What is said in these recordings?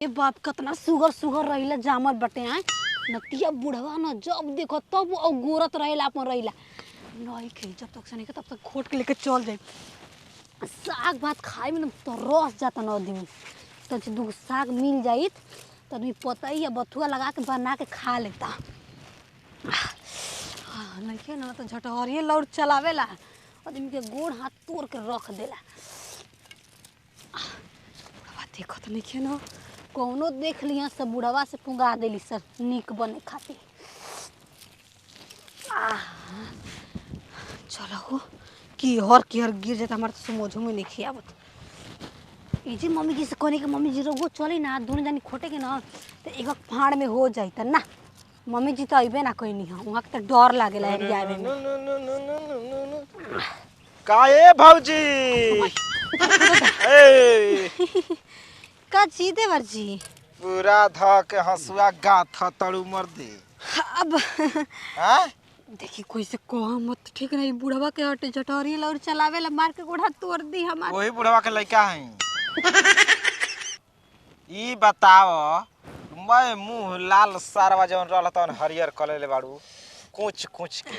ये बाप कितना सुगर सुगर रहिला जामल बटे हैं नतिया बुढ़वा न जब देखो तब गोरत रहेला अपन रहिला नहीं खे जब तक से नहीं तब तक खोट के लेके चल जाए साग भात खाए में तो रस जाता न दिन तो दू साग मिल जाइत तो आदमी पतई या बथुआ लगा के बना के खा लेता नहीं खे ना तो झटहरिए लौट चलावेला आदमी के गोड़ हाथ तोड़ के रख देला बुढ़वा देखो तो नहीं खे ना कौनो देख लिया सब बुढ़वा से पुंगा देली सर निक बने खातिर चलो की हर गिर जाता हमारे तो समझो में नहीं खियावत जी मम्मी जी से कहने के मम्मी जी रोगो चले ना दोनों जानी खोटे के ना तो एक फाड़ में हो जाता ना मम्मी जी तो अबे ना कोई नहीं वहाँ के तो डर लागेला एरिया में काहे भौजी का जी देवर जी पूरा ध के हसुआ गाथ तड़ू मर दे अब हां देखी कोई से कह मत ठीक नहीं बुढ़वा के हटे जटोरी लौर चलावे ला मार के गोड़ा तोड़ दी हमार वही बुढ़वा के लइका है ई बताओ मैं मुंह लाल सारवा जवन रहल तन हरियर कलेले बाड़ू कुछ कुछ के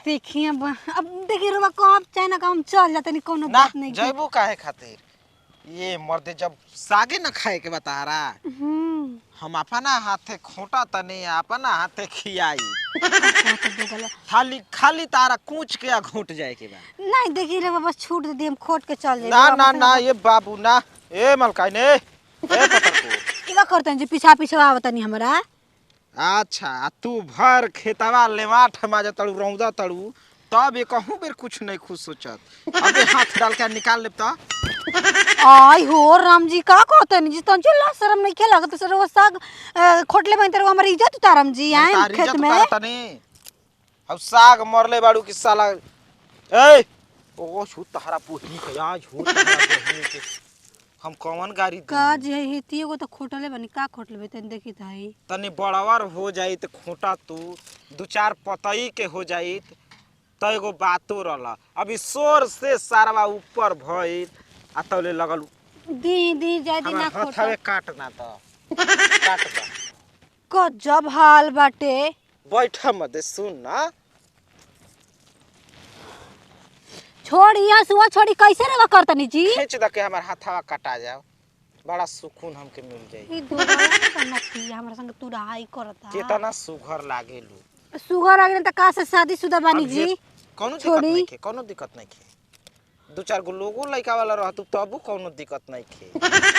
देखिए अब देखिए रुआ कब चाहे ना हम चल जाते नहीं कोनो बात नहीं जइबू काहे खातिर ये मर्दे जब सागे न खाए के बता रहा हम अपना हाथे खोटा तने अपना हाथे खियाई खाली खाली तारा कूच के घोट जाए के बा नहीं देखिए रे बस छूट दे हम खोट के चल जाए ना ना ना ये बाबू ना ए मलकाई ने ए पतर को इवा करते हैं जी पीछा पीछा आवत नहीं हमरा अच्छा तू भर खेतवा लेवाठ माजे तड़ू रौदा तड़ू तब ये कहूं बेर कुछ नहीं खुश सोचत अबे हाथ डाल के निकाल ले त आई हो राम जी का कहते नहीं जी तन चला शर्म नहीं के लगत सर वो साग खोटले में तेरे हमारी इज्जत उतारम जी आए खेत में अब साग मरले बाड़ू कि साला ए ओ छु तहरा पुहनी के आज हो तहरा के हम कौन गाड़ी का जे हेती एगो तो खोटले बनी का खोटले तन देखी थाई तनी बड़ावर हो जाई त खोटा तू दो चार पतई के हो जाई त एगो बातो रहला अभी शोर से सारवा ऊपर भइल आ तौले लगल दी जाय दी ना खोटा हथवे काटना त काट बा को जब हाल बाटे बैठ मत सुन ना छोड़ यहाँ सुआ छोड़ी कैसे रे करतनी जी खींच द के हमर हाथवा काटा जाओ बड़ा सुकून हमके मिल जाई ई दोबारा करना की हमरा संग तू रहाई करता कितना सुघर लागेलू सुगर आ गेल त का से शादीशुदा बानी जी कोनो दिक्कत नहीं के कोनो दिक्कत नहीं के दो चार गो लोगो लइका वाला रहतू तबू कोनो दिक्कत नहीं के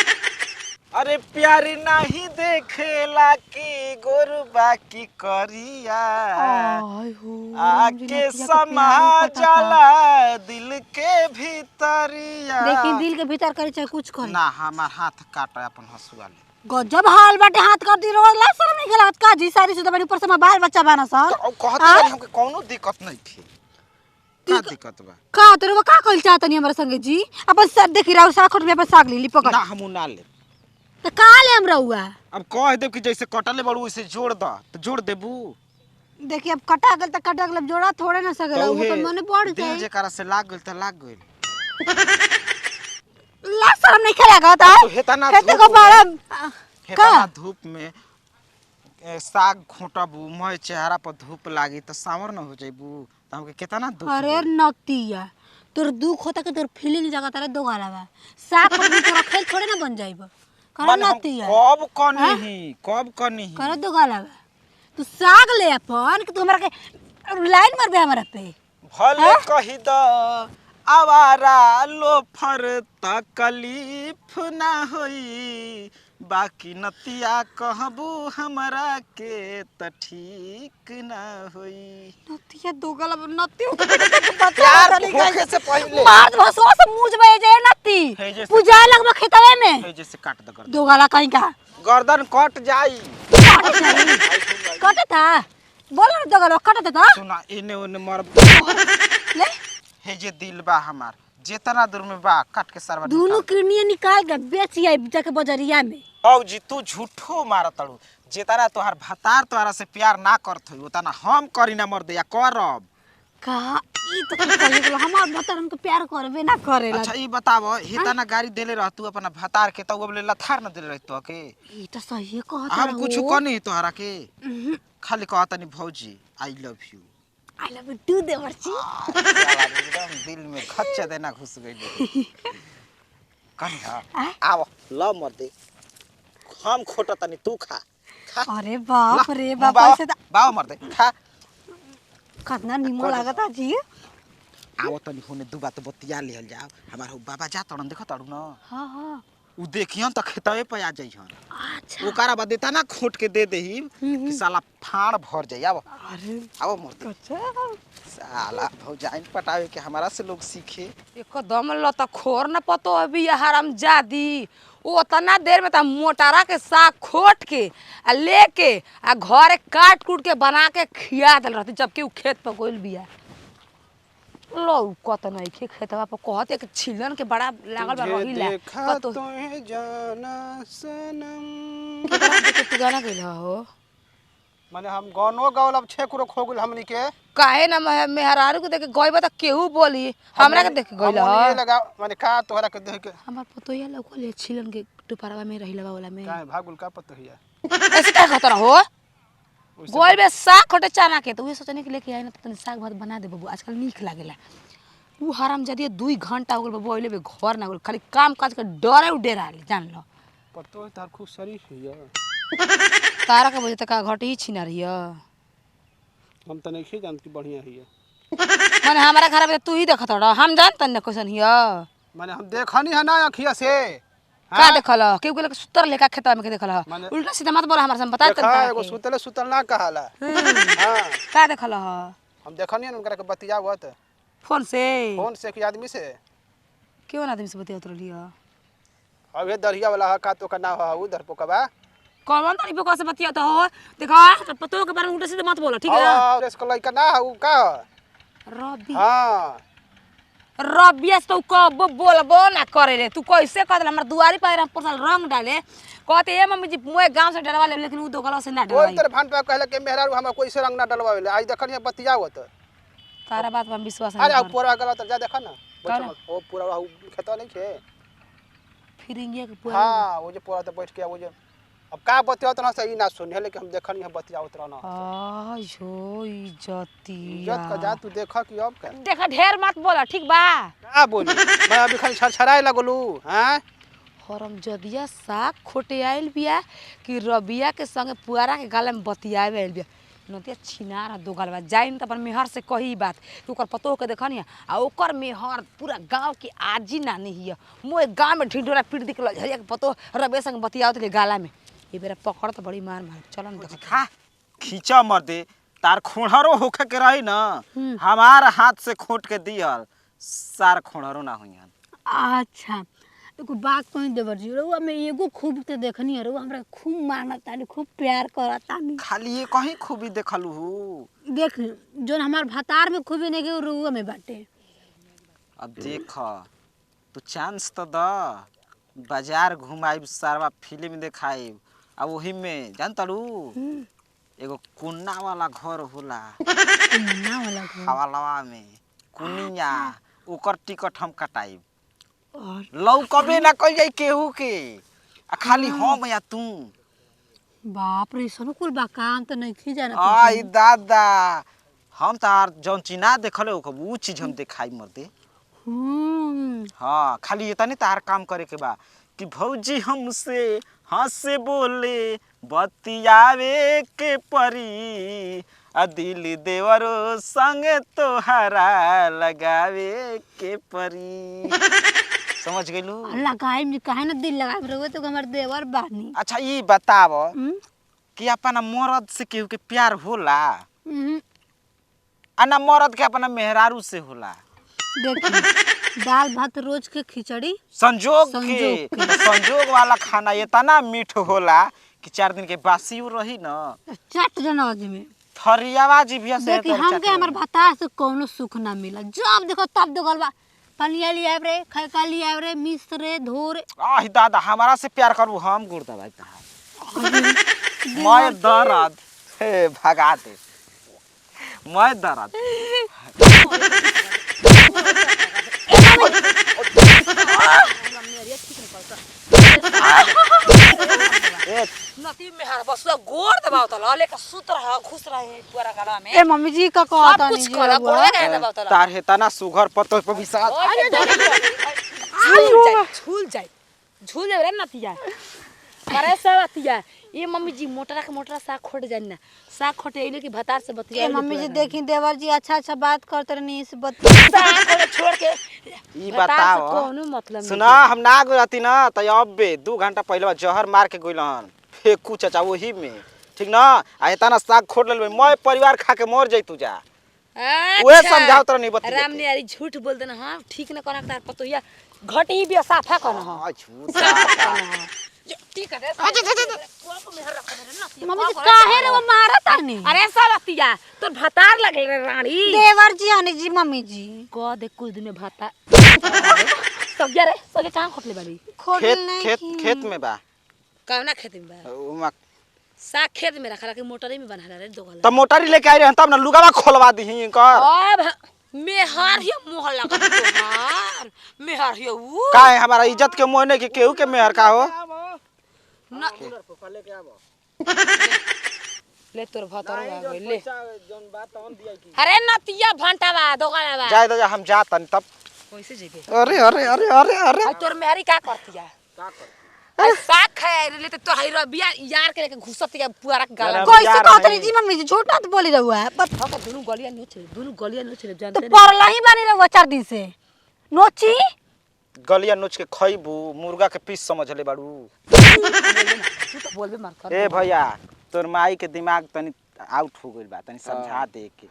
अरे प्यारी नहीं देखेला की गोरबा की करिया आके समा जाला दिल के भीतरिया देखी दिल के भीतर करे चाहे कुछ करे ना हमार हाथ काट अपन हसुआ ले गजब हाल बाटे हाथ कर दी रोज ला शर्म नहीं गेला का जी सारी सुदा बड़ी ऊपर से बाल बच्चा बाना सन तो कहत बानी हमके कोनो दिक्कत नहीं थी का दिक्कत बा का तोरे वो का कइल चाहतनी हमरा संगे जी अपन सर देखी राव साखर में अपन साग ली पकड़ ना हमू ना ले त का ले हम रहुआ अब कह देब कि जैसे कटले बड़ू वैसे जोड़ द तो जोड़ देबू देखिए अब कटा गल त कटा गल जोड़ा थोड़े ना सकेला वो तो मने पड़ दिल जाए जेकरा से लाग गइल त लाग गइल ला शर्म नहीं खेला गा ता तो हेतना खेत को बाड़ा हेतना धूप में साग खोटबू मैं चेहरा पर धूप लागी त सावर न हो जाइबू त हमके केतना दुख अरे नतिया तोर दुख होता के तोर फीलिंग जगह तारे दो गाला बा साग पर तोरा खेल थोड़े ना बन जाइबो कर नतिया कब कनी कर दो गाला बा तू साग ले अपन कि तू हमरा के लाइन मारबे हमरा पे भले कहि द आवारा लोफर तकलीफ ना होई बाकी नतिया कहबू हमरा के त ठीक ना होई नतिया दो गाला नती प्यार होखे से पहले मार भसवा से मुंह जबे जे नती पूजा लगबा खेतवे में हे जैसे काट द कर दो गाला कहीं का गर्दन कट जाई कटा था बोल ना दो गाला कटा था सुना इने ओने मर ले हे जे दिल बा हमार जेतना दूर में बा काट के सरवा दोनों किडनी निकाल के बेच आई जाके बाजारिया में औ जी तू झूठो मारत तड़ू जेतना तोहार भतार तोहरा से प्यार ना करत होई उतना हम करी ना मर दे या करब का ई तो कहे गेलो हमार भतार हमके प्यार करबे ना करेला। अच्छा ई बतावो हेता ना गाड़ी देले रह तू अपना भतार के तब बोले लथार ना देले रह तो के ई तो सही कहत हम कुछ कनी तोहरा के खाली कहता नहीं भौजी I love you. I love you too देवरची। एकदम दिल में खच्चा देना घुस गई कनी हां आओ ल मत दे हम खोटा तनी तू खा खा। अरे बाप रे बाप ऐसे बाव मर दे खा कितना निमो लागता जी। आओ तनी होने दू बात बतिया लेहल जाओ हमार हो बाबा जा तड़न देखो तड़ू ना। हां हां उ देखियन त खेतवे पे आ जाइहन। अच्छा ओकरा बाद देता ना खोट के दे देही कि साला फाड़ भर जाई। आओ अरे आओ मर अच्छा साला भौजाइन पटावे के हमारा से लोग सीखे। एकदम लता खोर न पतो अभी हराम जादी उतना देर में त मोटारा के साग खोट के आ लेके आ घरे काट कूट के बना के खिया दल रहती जबकि उ खेत पर गोइल बिया लो कत नहीं के खेतवा पर कहते कि छिलन के बड़ा लागल बा रहिला पतो तोहे जाना सनम तू गाना गइल हो माने हम गानो गावल अब 6 करो खो गेल हमनी के काहे ना मेहरारू के देख के गइबा त केहू बोली हमरा के देख के गइल हमनी ये हो लगा माने का तोहरा के देख के हमर पतोया लोग ले छिलन के टुपारवा में रहिला वाला में काहे भागुल का पत हिया ऐसे का खतर हो गोल में साग खोटे चना के तो उहे सोचने के लेके आई ना तनी साग भात बना दे बाबू आजकल नीक लागेला। उ हराम जदी 2 घंटा हो गेल बाबू ओइले बे घर ना गेल खाली काम काज के डरे उ डेरा ले जान लो पतो तार खूब शरीफ हिया तारा के वजह त का घट ही छिना रहिया हम त नहीं जानती बढ़िया हिया माने हमारा घर में तू ही देखत रह हम जानत न कैसन हिया माने हम देखनी है ना अखिया से का देखल केहू के सुतर लेका खेतवा में के देखल माने- उल्टा सीधा मत बोल हमरा से बता देखा एगो सुतले सुतल ना कहाला हां का देखल ह हम देखनी है उनकरा के बतियावत फोन से फोन से कि आदमी से केवन आदमी से बतियात रहिया अब ये दरिया वाला का तो का ना हो उधर पोकबा कौन तनी पे कैसे बतियात हो देखा पतो के बारे में उल्टा सीधा मत बोल ठीक है हां इसको लइका ना हो का रबी हां रबिया से तो कब बोलबो ना करे रे तू कैसे कह दे हमर दुआरी पर हम परसल रंग डाले कहते ए मम्मी जी मोए गांव से डलवा ले लेकिन उ तो गलत से ना कोई डलवाई तरह भान पे कहले के मेहरारू हम कोई से रंग ना डलवावेले आज देखनी बतियावत तारा बात पर विश्वास अरे नहीं अब पूरा गलत जा देखा ना का बैठल ओ पूरा खेतवा नहीं खे फिर इंगिया के पूरा हां वो जो पूरा तो बैठ के वो जो अब का बतियावत ना सही ना सुन लेकिन हम देखनी है बतियावत रहना आयो इज्जतिया इज्जत का जा तू देखा कि अब का देखा ढेर मत बोला ठीक बा का बोली मैं अभी खाली छरछराए लगलू हैं हरम जदिया साग खोटे आइल बिया कि रबिया के संगे पुआरा के गाले में बतियावे आइल बिया नतिया छिनार दो गलवा जाइन त अपन मेहर से कही बात कि ओकर पतो के देखनी आ ओकर मेहर पूरा गांव के आजी नानी हिया मोए गांव में ढिंढोरा पीट दिखल हरिया के पतो रबे संग बतियावत ले गाला में ए बेरा पकड़ त बड़ी मार मार चल न देख खा खींचा मर दे तार खोड़रो होखे के रही ना हमार हाथ से खोट के दियल सार खोड़रो ना हुईहन। अच्छा एगो बात कहीं देवर जी रउआ में एगो खूब ते देखनी है रउआ हमरा खूब मानत तानी खूब प्यार करत तानी खाली ये कहीं खूबी देखलू देख जोन हमार भतार में खूबी नहीं के रउआ में बाटे। अब देख तू चांस तो द बाजार घुमाई सारा फिल्म देखाई अब वही में जानतलू एगो कुन्ना वाला घर होला ना वाला घर। हवालवा में कुनिया ओकर टिकट हम कटाई और लौ कबे ना कल जाई केहू के आ खाली हम या तू बाप रे सनो कुल बा काम तो नहीं खी जाना आई दादा हम तार जौन चिना देखले हो उ चीज हम देखाई मर दे। हाँ खाली ये तनी तार काम करे के बा कि भौजी हमसे हंसे बोले बतियावे के परी आ दिल देवरो संग तोहरा लगावे के परी समझ गेलू। लगाई में काहे ना दिल लगाए रउआ तो हमर देवर बानी। अच्छा ये बताव कि अपना मर्द से केहू के प्यार होला आ ना मर्द के अपना मेहरारू से होला। देखी दाल भात रोज के खिचड़ी संजोग संजोग के संजोग वाला खाना इतना मीठ होला कि 4 दिन के बासी रही न चट जना में थरियावा जीभिया से देखी हमके हमर भतार से कोनो सुख ना मिला जब देखो तब देखल बा पनिया लिया रे खैका लिया रे मिस रे धोर आही दादा हमारा से प्यार करू हम गुर्दा भाई मैं दर्द हे भगा दे मैं दर्द ए नती में हर बसुआ गोर दबाव त ले का सूत्र ह खुश रहे पूरा गला में ए मम्मी जी का सब कहता कुछ नहीं कर गोरे के दबाव त तार हे तना सुघर पतो पे विश्वास झूल जाए झूल जाए रे नतिया करे सब अतिया ये मम्मी जी मोटरा साग खोट जानी ना साग खोटे इले की भतार से बतिया ए मम्मी जी देखी देवर जी अच्छा बात करते रहनी इस बत्ती साग खोटे छोड़ के ई बताओ कोनो मतलब नहीं सुना हम ना गइती ना त अबे 2 घंटा पहले जहर मार के गइलन फेकू चाचा वही में ठीक ना आ तना साग खोट लेबे मैं परिवार खा के मर जइतू जा ओए समझाओ त नहीं बतिया राम ने यारी झूठ बोल देना हां ठीक न करा तार पतोया घटी भी साफा करना हां झूठ ठीक है मम्मी जी काहे रे वो मारत आनी अरे सब अतिया तो भतार लगे रे रानी देवर जी आनी जी मम्मी जी को दे कुछ दिन में भता सब यार सगे कहां खोटले बाड़ी खोटल नहीं खेत में बा कौना खेत में बा उमा साग खेत में रखा के मोटरी में बना रे दोगला त मोटारी लेके आई रहे तब ना लुगावा खोलवा दही कर अब मेहर ही मोह लगा तोहार मेहर ही ऊ का है हमारा इज्जत के मोहने के केहू के मेहर का हो ना ले तोर भतर आ गइल ले अरे नतिया भंटावा दोगलावा जाय दो हम जातन तब कैसे जेबे अरे अरे अरे अरे अरे आ तोर मेहरी का करतिया का कर साग खाए रे ले तो हई रबिया यार के लेके घुसतिया पुआरा के गला कैसे कहत रही जी मम्मी जी झूठा तो बोली रहू है पर हम दोनों गलिया नोच जानते तो परला ही बानी रहू 4 दिन से नोची गलिया नोच के खइबू मुर्गा के पीस समझ ले बाड़ू तू तो बोलबे मार कर ए भैया तोर माई के दिमाग तनी आउट हो गइल बा तनी समझा दे के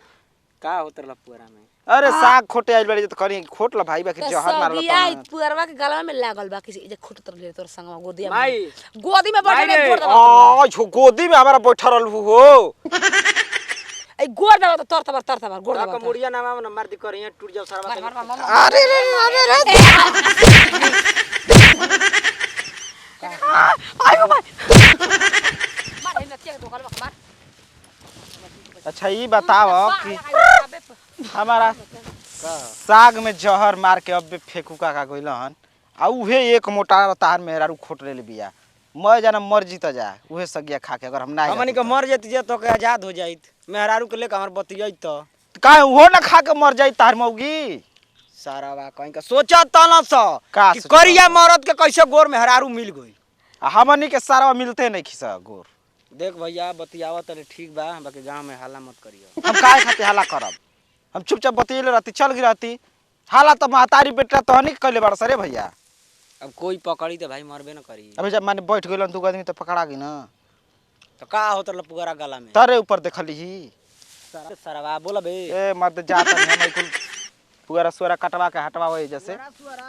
का होतरला पुअरा में अरे साग खोटे आइल बाड़ी तो करी खोट ल भाई बा के जहर मारल बिया त पुअरवा के गला में लागल बा किसी जे खोट तर ले तोर संगवा गोदिया में माई गोदी में बैठे ने गोड़ दबा आ छो गोदी में हमारा बैठा रहलू हो ए गोड़ दबा तो तर तबर गोड़ दबा का मुड़िया नामा में मार दी करिए टूट जाओ सारा अरे रे अरे आयो भाई मार हे नतिया के दोगल में मार अच्छा ये बताओ कि हमारा साग में जहर मार के अब फेंकू का गइलन आ उहे एक मोटा तार मेहरारू खोट ले बिया मैं जाना मर जीता जा उहे सगिया खा के अगर हम ना हमनी के मर जती जे तो के आजाद हो जाइत मेहरारू के लेके हमर बतियै त का वो ना खा के मर जाई तार मौगी सारा बा कहीं का सोचा तना सा का कि सोचा? करिया मरद के कैसे गोर मेहरारू मिल गई हमनी के सारा मिलते नहीं खिसा गोर देख भैया बतियावा तले ठीक बा बाकी गांव में हाला मत करियो हम काहे खातिर हाला करब हम चुपचाप बतियले रहती चल गई रहती हाला तो महतारी बेटा तो हनी कइले बाड़ सरे भैया अब कोई पकड़ी तो भाई मरबे न करी अबे जब माने बैठ गइलन तू आदमी तो पकड़ा गई ना तो का होतरला पुअरा गला में तारे ऊपर देखली ही सारा बा बोला बे ए मर्द जाता नहीं हम कुल पूरा सोरा कटवा के हटवा वही जैसे सुअरा